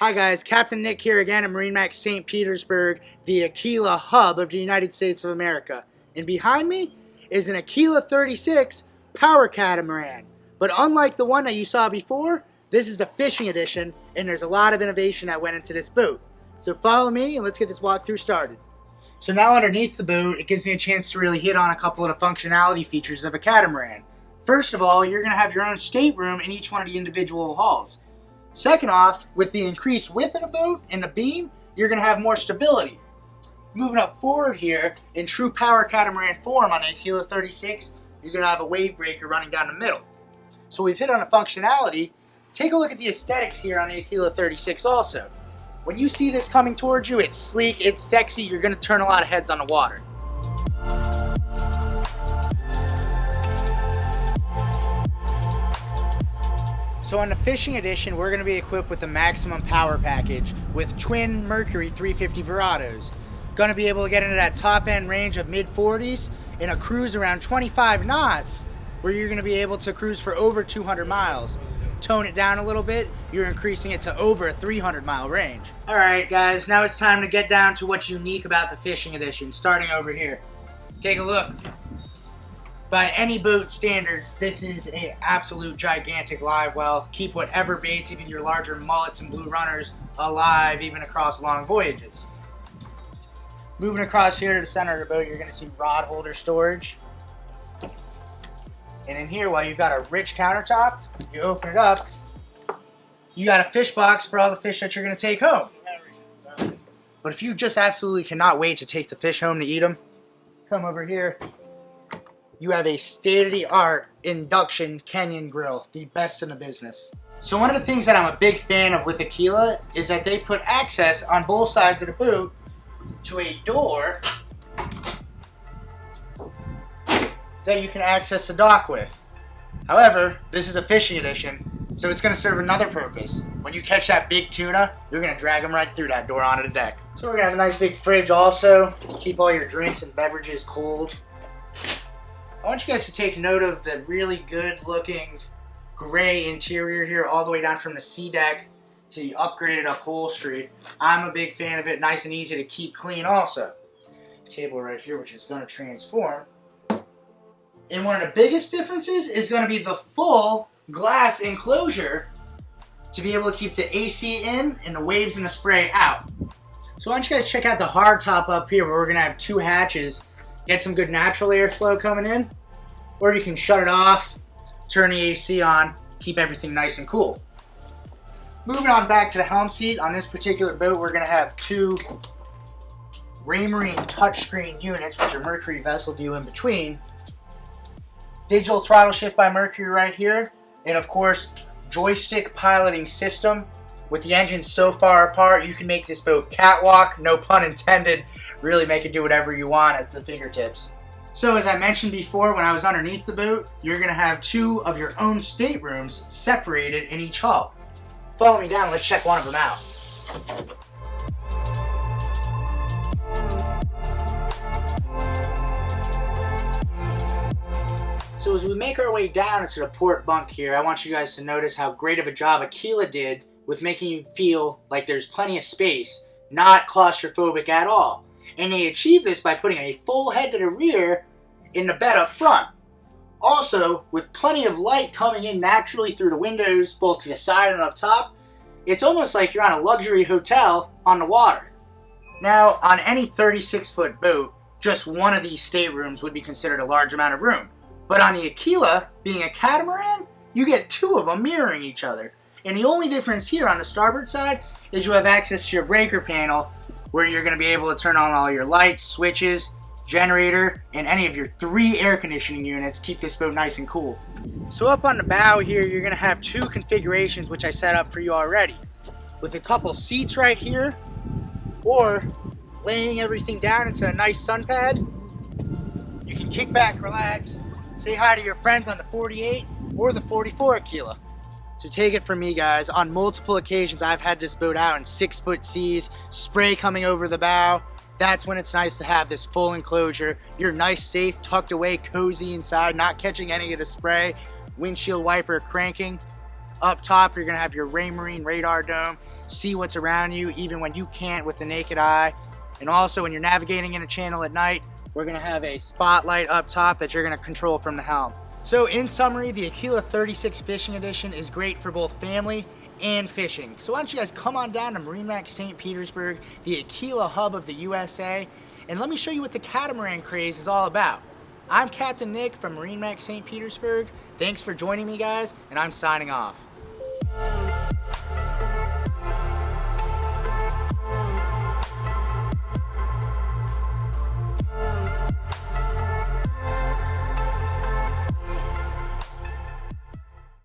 Hi guys, Captain Nick here again at MarineMax St. Petersburg, the Aquila hub of the United States of America. And behind me is an Aquila 36 power catamaran. But unlike the one that you saw before, this is the fishing edition, and there's a lot of innovation that went into this boat. So follow me and let's get this walkthrough started. So now underneath the boat, it gives me a chance to really hit on a couple of the functionality features of a catamaran. First of all, you're going to have your own stateroom in each one of the individual hulls. Second off, with the increased width of the boat and the beam, you're going to have more stability. Moving up forward here, in true power catamaran form on the Aquila 36, you're going to have a wave breaker running down the middle. So we've hit on the functionality. Take a look at the aesthetics here on the Aquila 36 also. When you see this coming towards you, it's sleek, it's sexy, you're going to turn a lot of heads on the water. So on the fishing edition, we're going to be equipped with the maximum power package with twin Mercury 350 Verados. Going to be able to get into that top end range of mid 40s in a cruise around 25 knots where you're going to be able to cruise for over 200 miles. Tone it down a little bit, you're increasing it to over a 300-mile range. Alright guys, now it's time to get down to what's unique about the fishing edition, starting over here. Take a look. By any boat standards, this is an absolute gigantic live well. Keep whatever baits, even your larger mullets and blue runners, alive even across long voyages. Moving across here to the center of the boat, you're going to see rod holder storage. And in here, while you've got a rich countertop, you open it up, you got a fish box for all the fish that you're going to take home. But if you just absolutely cannot wait to take the fish home to eat them, come over here. You have a state-of-the-art induction Kenyan grill, the best in the business. So one of the things that I'm a big fan of with Aquila is that they put access on both sides of the boat to a door that you can access the dock with. However, this is a fishing edition, so it's going to serve another purpose. When you catch that big tuna, you're going to drag them right through that door onto the deck. So we're going to have a nice big fridge also, keep all your drinks and beverages cold. I want you guys to take note of the really good looking gray interior here all the way down from the sea deck to the upgraded upholstery. I'm a big fan of it, nice and easy to keep clean also. Table right here which is going to transform. And one of the biggest differences is going to be the full glass enclosure to be able to keep the AC in and the waves and the spray out. So I want you guys to check out the hardtop up here where we're going to have two hatches. Get some good natural airflow coming in, or you can shut it off, turn the AC on, keep everything nice and cool. Moving on back to the helm seat, on this particular boat we're going to have two Raymarine touchscreen units, which are Mercury vessel view in between. Digital throttle shift by Mercury right here, and of course joystick piloting system. With the engines so far apart, you can make this boat catwalk, no pun intended, really make it do whatever you want at the fingertips. So as I mentioned before, when I was underneath the boat, you're going to have two of your own staterooms separated in each hull. Follow me down, let's check one of them out. So as we make our way down into the port bunk here, I want you guys to notice how great of a job Aquila did with making you feel like there's plenty of space, not claustrophobic at all. And they achieved this by putting a full head to the rear in the bed up front. Also, with plenty of light coming in naturally through the windows, both to the side and up top, it's almost like you're on a luxury hotel on the water. Now, on any 36-foot boat, just one of these staterooms would be considered a large amount of room. But on the Aquila, being a catamaran, you get two of them mirroring each other. And the only difference here on the starboard side is you have access to your breaker panel where you're going to be able to turn on all your lights, switches, generator, and any of your 3 air conditioning units. Keep this boat nice and cool. So up on the bow here, you're going to have 2 configurations which I set up for you already. With a couple seats right here, or laying everything down into a nice sun pad. You can kick back, relax, say hi to your friends on the 48 or the 44 Aquila. So take it from me guys, on multiple occasions I've had this boat out in 6-foot seas, spray coming over the bow. That's when it's nice to have this full enclosure. You're nice, safe, tucked away, cozy inside, not catching any of the spray, windshield wiper cranking. Up top, you're going to have your Raymarine radar dome. See what's around you, even when you can't with the naked eye. And also, when you're navigating in a channel at night, we're going to have a spotlight up top that you're going to control from the helm. So in summary, the Aquila 36 Fishing Edition is great for both family and fishing. So why don't you guys come on down to MarineMax St. Petersburg, the Aquila hub of the USA, and let me show you what the catamaran craze is all about. I'm Captain Nick from MarineMax St. Petersburg. Thanks for joining me, guys, and I'm signing off.